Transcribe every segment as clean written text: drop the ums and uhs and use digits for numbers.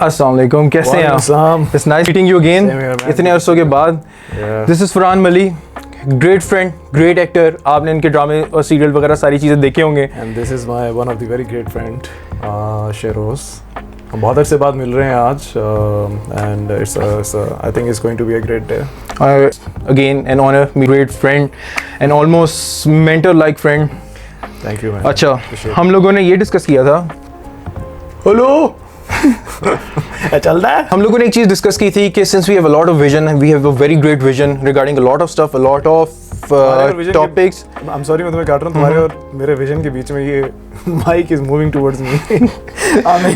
अस्सलाम वालेकुम, कैसे हैं आप? It's nice meeting you again. इतने अरसों के बाद. This is फरहान मली, great friend, great actor. आपने इनके ड्रामे और सीरियल वगैरह सारी चीज़ें देखे होंगे. And this is my one of the very great friend, Sheroz. हम बहुत अरसे बाद मिल रहे हैं आज, and I think it's going to be a great day. Again, an honor, great friend, and almost mentor-like friend. Thank you, man. अच्छा, हम लोगों ने ये डिस्कस किया था. हेलो. चल रहा है. हम लोगों ने एक चीज़ डिस्कस की थी कि since we have a lot of vision, we have a very great vision regarding a lot of stuff, a lot of topics. I'm sorry, मैं तुम्हें काट रहा हूँ. तुम्हारे और मेरे विजन के बीच में ये mic is moving towards me.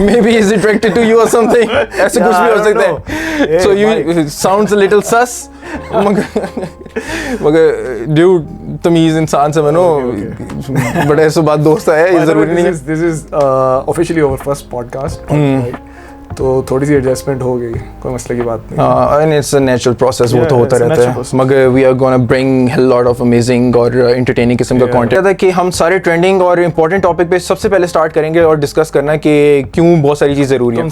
Maybe he's attracted to you or something. ऐसे कुछ भी हो सकता है. So you sounds a little sus. मगर dude, तमीज़ इंसान से बनो. बड़े ऐसे बात दोस्त है, ये ज़रूरी नहीं है. This is officially our first podcast. तो थोड़ी सी एडजस्टमेंट हो गई, कोई मसले की बात नहीं. And it's a natural process, वो तो होता रहता है. मगर we are gonna bring a lot of amazing और एंटरटेनिंग किस्म का कंटेंट है कि हम सारे ट्रेंडिंग और इंपॉर्टेंट टॉपिक पे सबसे पहले स्टार्ट करेंगे और डिस्कस करना कि क्यों बहुत सारी चीज़ ज़रूरी है. तुम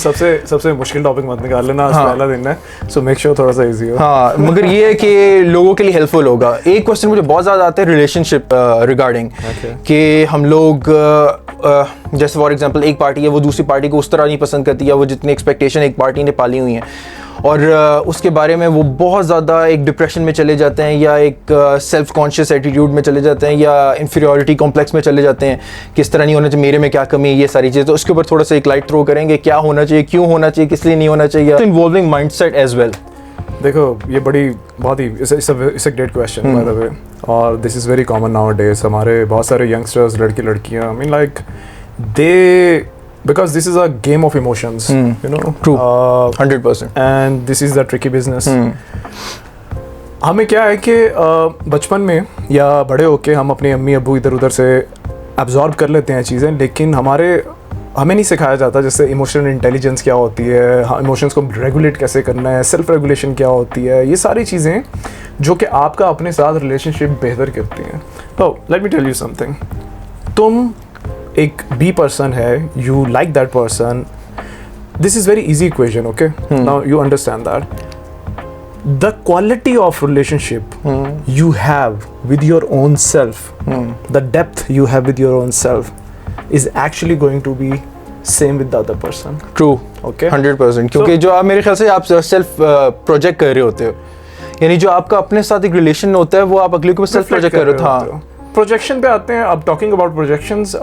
सबसे मुश्किल टॉपिक मत निकाल लेना, आज पहला दिन है, सो मेक श्योर थोड़ा सा इजी हो. हाँ, मगर ये है कि लोगों के लिए हेल्पफुल होगा. एक क्वेश्चन मुझे बहुत ज़्यादा आता है रिलेशनशिप रिगार्डिंग, कि हम लोग जैसे फॉर एग्जांपल एक पार्टी है, वो दूसरी पार्टी को उस तरह नहीं पसंद करती, या वो जितनी एक्सपेक्टेशन एक पार्टी ने पाली हुई हैं, और उसके बारे में वो बहुत ज़्यादा एक डिप्रेशन में चले जाते हैं, या एक सेल्फ कॉन्शियस एटीट्यूड में चले जाते हैं, या इन्फीरियरिटी कॉम्प्लेक्स में चले जाते हैं कि इस तरह नहीं होना चाहिए, मेरे में क्या कमी है, ये सारी चीज़ें. तो उसके ऊपर थोड़ा सा एक लाइट थ्रो करेंगे, क्या होना चाहिए, क्यों होना चाहिए, किस लिए नहीं होना चाहिए. Involving mindset as well. देखो, ये बहुत ही it's a great question by the way, और this is very common nowadays. हमारे बहुत सारे यंगस्टर्स, लड़कियाँ, I mean like because this is a game of emotions, you know. True. 100%. And this is the tricky business. हमें क्या है कि बचपन में या बड़े होके हम अपने अम्मी अब्बू इधर उधर से एब्जॉर्ब कर लेते हैं चीज़ें, लेकिन हमें नहीं सिखाया जाता जैसे इमोशनल इंटेलिजेंस क्या होती है, इमोशंस को रेगुलेट कैसे करना है, सेल्फ रेगुलेशन क्या होती है, ये सारी चीज़ें जो कि आपका अपने साथ रिलेशनशिप बेहतर करती हैं. तो let me tell you something. तुम एक बी पर्सन है, you like that person, this is very easy equation. Okay, now you understand that the quality of relationship you have with your own self, the depth you have with your own self is actually going to be same with the other person. True. Okay, 100%. क्योंकि जो आप मेरे ख्याल से आप self project कर रहे होते हो, यानी जो आपका अपने साथ एक रिलेशन होता है वो आप अगले को सेल्फ प्रोजेक्ट कर रहे हो. हाँ, प्रोजेक्शन पे आते हैं. अब टॉकिंग अबाउट प्रोजेक्शंस,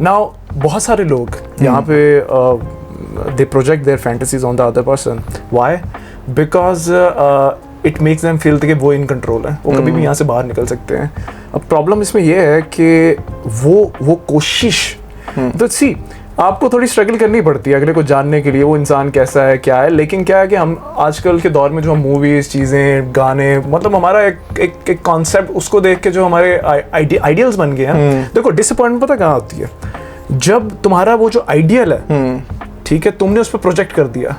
नाउ बहुत सारे लोग यहाँ पे they project their fantasies on the other person. Why? Because it makes them feel कि वो इन कंट्रोल है, वो कभी भी यहाँ से बाहर निकल सकते हैं. अब प्रॉब्लम इसमें यह है कि वो कोशिश, तो सी आपको थोड़ी स्ट्रगल करनी पड़ती है अगले को जानने के लिए वो इंसान कैसा है, क्या है. लेकिन क्या है कि हम आजकल के दौर में जो हम मूवीज़, चीज़ें, गाने, मतलब हमारा एक कॉन्सेप्ट, उसको देख के जो हमारे आइडियल्स बन गए हैं. देखो, डिसअपॉइंटमेंट पता कहाँ होती है? जब तुम्हारा वो जो आइडियल है, ठीक है, तुमने उस पर प्रोजेक्ट कर दिया,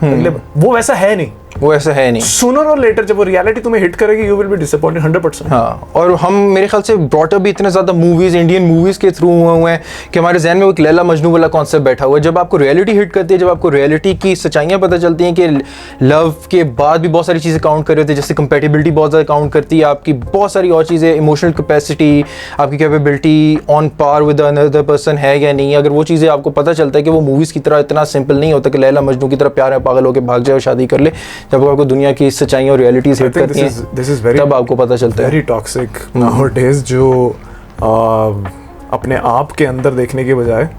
वो वैसा है नहीं, वो ऐसा है नहीं. सूनर और लेटर जब वो रियलिटी तुम्हें हिट करेगी, यू विल बी डिसअपॉइंटेड 100%. हाँ, और हम मेरे ख्याल से ब्रॉट अप भी इतने ज़्यादा मूवीज़, इंडियन मूवीज़ के थ्रू हुए हैं कि हमारे जहन में वो एक लैला मजनू वाला कॉन्सेप्ट बैठा हुआ है. जब आपको रियलिटी हिट करती है, जब आपको रियलिटी की सच्चाइयाँ पता चलती हैं कि लव के बाद भी बहुत सारी चीज़ें काउंट कर रहे होते हैं, जैसे कंपेटिबिलिटी बहुत ज़्यादा काउंट करती है, आपकी बहुत सारी और चीज़ें, इमोशनल कैपेसिटी, आपकी capability on par with another person है या नहीं. अगर वो चीज़ें आपको पता चलता है कि वो मूवीज़ की तरह इतना सिंपल नहीं होता कि लैला मजनू की तरह प्यार में पागल होकर भाग जाए और शादी कर ले. जब आपको दुनिया की सच्चाई और रियलिटीज हिट करती हैं, तब आपको पता चलता है. वेरी टॉक्सिक नाउअडेज, जो अपने आप के अंदर देखने के बजाय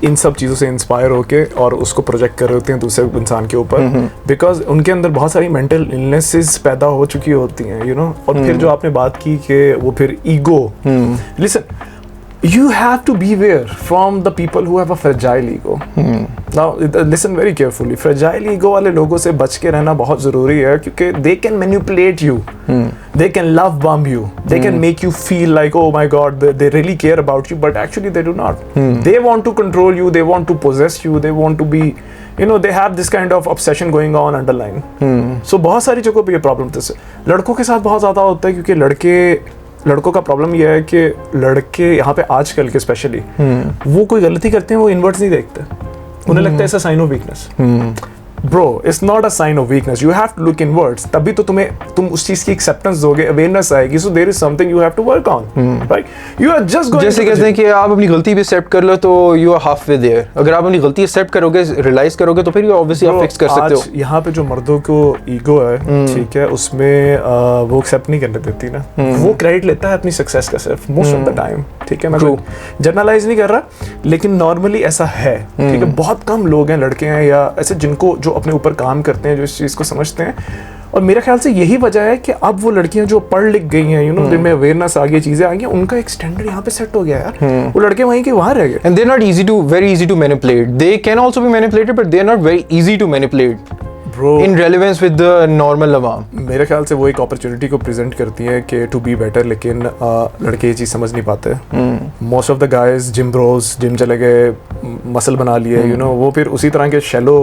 इन सब चीज़ों से इंस्पायर होके और उसको प्रोजेक्ट कर रहे होते हैं दूसरे इंसान के ऊपर, बिकॉज उनके अंदर बहुत सारी मेंटल इलनेसेस पैदा हो चुकी होती हैं, यू नो. और फिर जो आपने बात की कि वो फिर ego, listen, you have to beware from the people who have a fragile ego. Now listen very carefully. Fragile ego वाले लोगों से बच के रहना बहुत ज़रूरी है, क्योंकि they can manipulate you, they can love bomb you, they can make you feel like, oh my God, they really care about you, but actually they do not. They want to control you, they want to possess you, they want to be, you know, they have this kind of obsession going on underline. So बहुत सारी जगहों पे ये problem है. लड़कों के साथ बहुत ज़्यादा होता है, क्योंकि लड़कों का प्रॉब्लम यह है कि लड़के यहाँ पे आजकल के स्पेशली वो कोई गलती करते हैं वो इनवर्ड्स नहीं देखते. उन्हें लगता है ऐसा sign of weakness. Bro, it's not a sign of weakness, you have to look inwards, तभी तो तुम उस चीज की एक्सेप्टेंस दोगे, अवेयरनेस आएगी, so there is something you have to work on, right? You are just going, जैसे कहते हैं कि आप अपनी गलती भी एक्सेप्ट कर लो तो you are half way there. अगर आप अपनी गलती एक्सेप्ट करोगे, रियलाइज करोगे, तो फिर यू ऑब्वियसली आप फिक्स कर सकते हो। यहाँ पे जो मर्दों को ईगो है, ठीक है, उसमें वो एक्सेप्ट नहीं करने देती ना, वो क्रेडिट लेता है अपनी सक्सेस का सिर्फ मोस्ट ऑफ द टाइम, ठीक है? मैं जनरलाइज नहीं कर रहा, लेकिन नॉर्मली ऐसा है, ठीक है? बहुत कम लोग हैं, लड़के हैं या ऐसे, जिनको जो अपने ऊपर काम करते हैं, जो इस चीज़ को समझते हैं। और मेरे ख्याल से यही वजह है कि अब वो लड़कियां जो पढ़ लिख गई हैं, यू नो, जिनमें अवेयरनेस आ गई, चीज़ें आ गई, उनका एक स्टैंडर्ड यहाँ पे सेट हो गया यार। वो लड़के वहीं के वहाँ रह गए। And they are not very easy to manipulate. They can also be manipulated, but they are not very easy to manipulate. Bro, in relevance with the normal awam. मेरे ख्याल से वो एक अपॉर्चुनिटी को प्रेजेंट करती है कि टू बी बेटर, लेकिन लड़के ये चीज़ समझ नहीं पाते। Most of the guys gym bros, gym चले गए, मसल बना लिए, यू नो, वो फिर उसी तरह के शैलो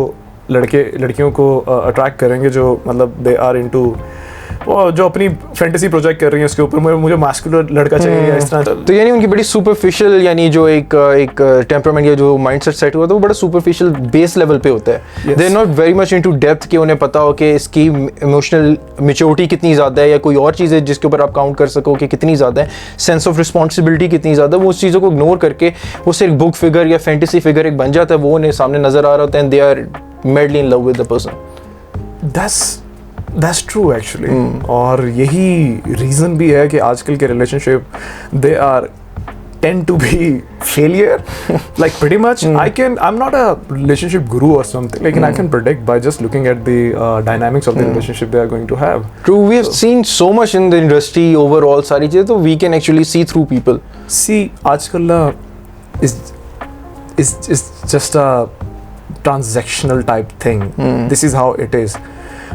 लड़कियों को अट्रैक्ट करेंगे जो मतलब दे आर इनटू, वो जो अपनी फैंटेसी प्रोजेक्ट कर रही है उसके ऊपर, मुझे मास्कुलर लड़का चाहिए या इस तरह। तो यानी उनकी बड़ी सुपरफिशियल, यानी जो एक टेम्परामेंट या जो माइंडसेट सेट हुआ था वो बड़ा सुपरफिशियल बेस लेवल पे होता है। They are not very much into depth कि उन्हें पता हो कि इसकी इमोशनल मैच्योरिटी कितनी ज़्यादा है या कोई और चीज़ है जिसके ऊपर आप काउंट कर सको कि कितनी ज़्यादा है, सेंस ऑफ रिस्पॉन्सिबिलिटी कितनी ज़्यादा। वो उस चीज़ों को इग्नोर करके वो सिर्फ बुक फिगर या फैंटेसी फिगर एक बन जाता है, वो उन्हें सामने नजर आ रहा होता है, and they are madly in love with the person. That's true actually. और यही रीज़न भी है कि आजकल के relationship they are tend to be failure, like pretty much. I'm not a relationship guru or something, like I can predict by just looking at the dynamics of the relationship they are going to have. True, we have seen so much in the industry overall, सारी चीज़ें, तो we can actually see through people. See, आजकल is just a transactional type thing. This is how it is.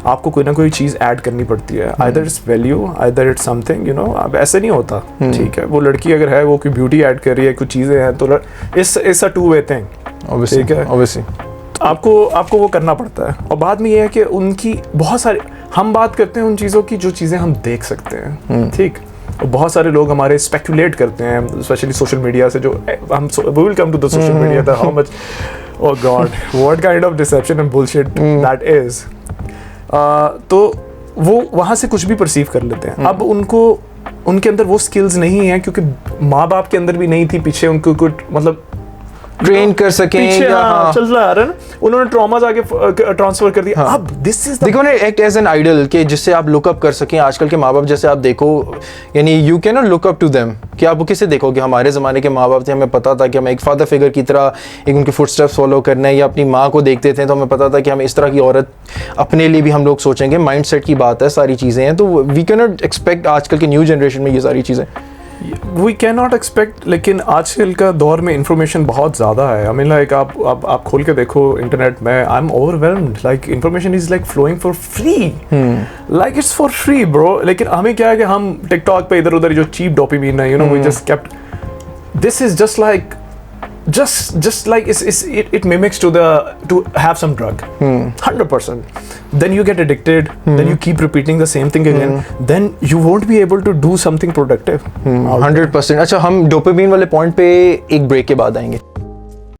आपको कोई ना कोई चीज़ add करनी पड़ती है, either it's value, either it's something, you know. अब ऐसे नहीं होता, ठीक है? वो लड़की अगर है, वो कोई ब्यूटी ऐड कर रही है, कुछ चीज़ें हैं, तो it's a two-way thing, ठीक है? Obviously. आपको वो करना पड़ता है। और बाद में ये है कि उनकी बहुत सारी, हम बात करते हैं उन चीज़ों की जो चीज़ें हम देख सकते हैं, ठीक? और बहुत सारे लोग हमारे स्पेकुलेट करते हैं, स्पेशली सोशल मीडिया से, जो हम we will come to the social media, that how much, oh God, what kind of deception and bullshit that is. तो वो वहाँ से कुछ भी परसीव कर लेते हैं। अब उनके अंदर वो स्किल्स नहीं है, क्योंकि माँ बाप के अंदर भी नहीं थी पीछे, उनको कुछ मतलब ट्रेन कर सकें, हाँ, चल रहा है ना, उन्होंने ट्रॉमास आगे ट्रांसफर कर दिया। अब दिस इज देखो ना, एक्ट एज एन आइडल के जिससे आप लुक अप कर सकें। आजकल के माँ बाप जैसे आप देखो, यानी you can not look up to them, कि आप वो किसे देखोगे? हमारे ज़माने के माँ बाप थे, हमें पता था कि हमें एक फादर फिगर की तरह एक उनके फुटस्टेप्स फॉलो करना है, या अपनी माँ को देखते थे तो हमें पता था कि हमें इस तरह की औरत अपने लिए भी हम लोग सोचेंगे। माइंड सेट की बात है, सारी चीज़ें हैं, तो वी कैन नॉट एक्सपेक्ट आजकल की न्यू जनरेशन में ये सारी चीज़ें। वी कैन नॉट एक्सपेक्ट, लेकिन आजकल का दौर में इंफॉर्मेशन बहुत ज़्यादा है। आई मीन लाइक आप खोल के देखो इंटरनेट में, I am overwhelmed, like information is like flowing for free, like it's for free bro. लेकिन हमें क्या है कि हम टिकटॉक पे इधर उधर जो चीप डोपामाइन है, you know, we just kept, this is just like just like it mimics to have some drug, 100%. Then you get addicted, then you keep repeating the same thing again, then you won't be able to do something productive. 100%. अच्छा, हम dopamine वाले point पे एक break के बाद आएंगे।